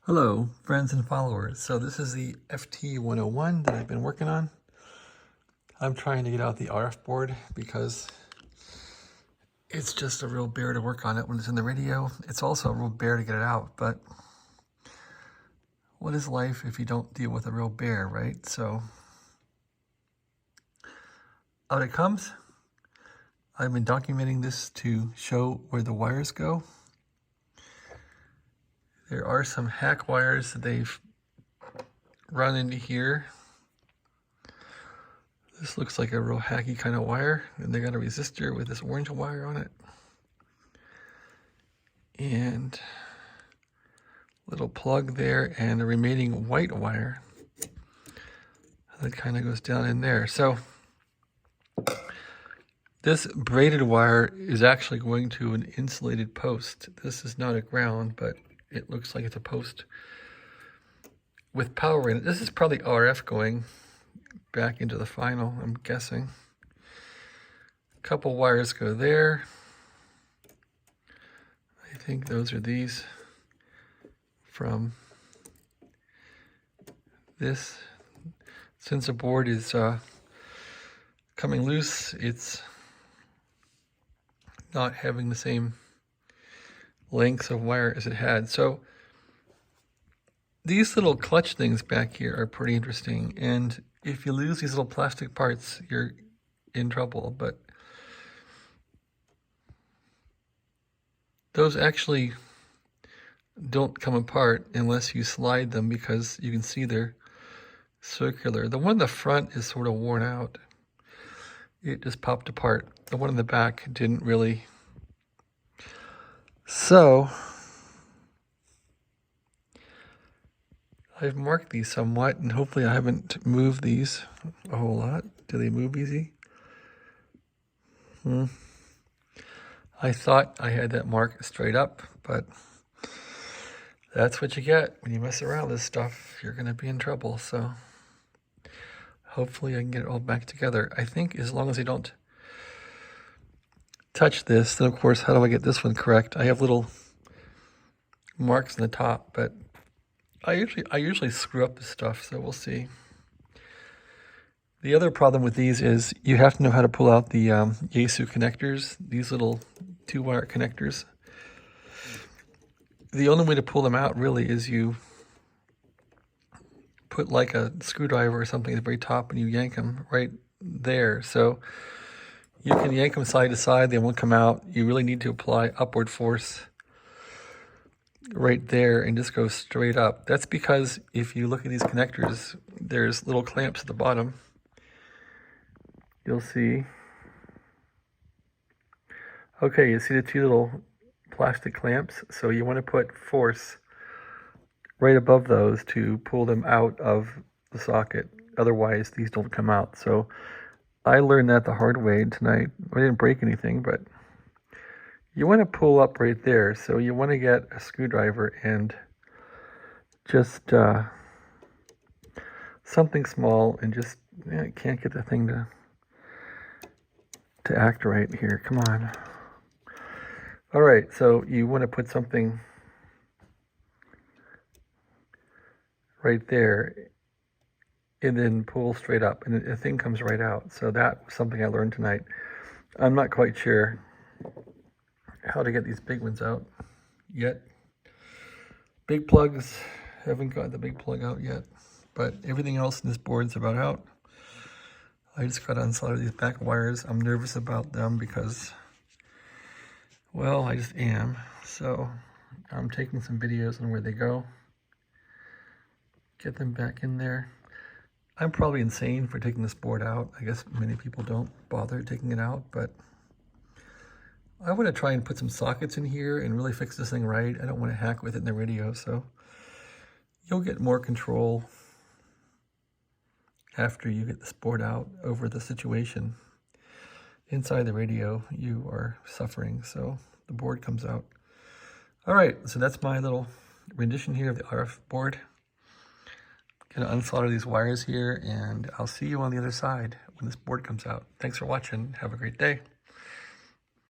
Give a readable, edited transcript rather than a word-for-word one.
Hello, friends and followers. So this is the FT-101 that I've been working on. I'm trying to get out the RF board because it's just a real bear to work on it when it's in the radio. It's also a real bear to get it out, but what is life if you don't deal with a real bear, right? So out it comes. I've been documenting this to show where the wires go. There are some hack wires that they've run into here. This looks like a real hacky kind of wire, and they got a resistor with this orange wire on it. And little plug there, and a remaining white wire that kind of goes down in there. So this braided wire is actually going to an insulated post. This is not a ground, but it looks like it's a post with power in it. This is probably RF going back into the final, I'm guessing. A couple wires go there. I think those are these from this. Since the board is coming loose, it's not having the same lengths of wire as it had. So these little clutch things back here are pretty interesting, and if you lose these little plastic parts, you're in trouble. But those actually don't come apart unless you slide them, because you can see they're circular. The one in the front is sort of worn out. It just popped apart. The one in the back didn't really. So I've marked these somewhat, and hopefully I haven't moved these a whole lot. Do they move easy? I thought I had that mark straight up, but that's what you get when you mess around with this stuff. You're going to be in trouble. So hopefully I can get it all back together. I think as long as I don't touch this, then of course, how do I get this one correct? I have little marks in the top, but I usually screw up this stuff, so we'll see. The other problem with these is you have to know how to pull out the Yaesu connectors, these little 2-wire connectors. The only way to pull them out really is you put like a screwdriver or something at the very top and you yank them right there. So you can yank them side to side, they won't come out. You really need to apply upward force right there and just go straight up. That's because if you look at these connectors, there's little clamps at the bottom. You'll see. Okay, you see the two little plastic clamps? So you want to put force right above those to pull them out of the socket. Otherwise, these don't come out. So I learned that the hard way tonight. I didn't break anything, but you want to pull up right there. So you want to get a screwdriver and just something small, and just I can't get the thing to act right here. Come on. All right, so you want to put something right there and then pull straight up, and the thing comes right out. So that was something I learned tonight. I'm not quite sure how to get these big ones out yet. Big plugs, haven't got the big plug out yet, but everything else in this board's about out. I just got to unsolder these back wires. I'm nervous about them because, well, I just am. So I'm taking some videos on where they go. Get them back in there. I'm probably insane for taking this board out. I guess many people don't bother taking it out, but I want to try and put some sockets in here and really fix this thing right. I don't want to hack with it in the radio, so you'll get more control after you get this board out over the situation. Inside the radio, you are suffering, so the board comes out. All right, so that's my little rendition here of the RF board. Gonna unsolder these wires here, and I'll see you on the other side when this board comes out. Thanks for watching. Have a great day.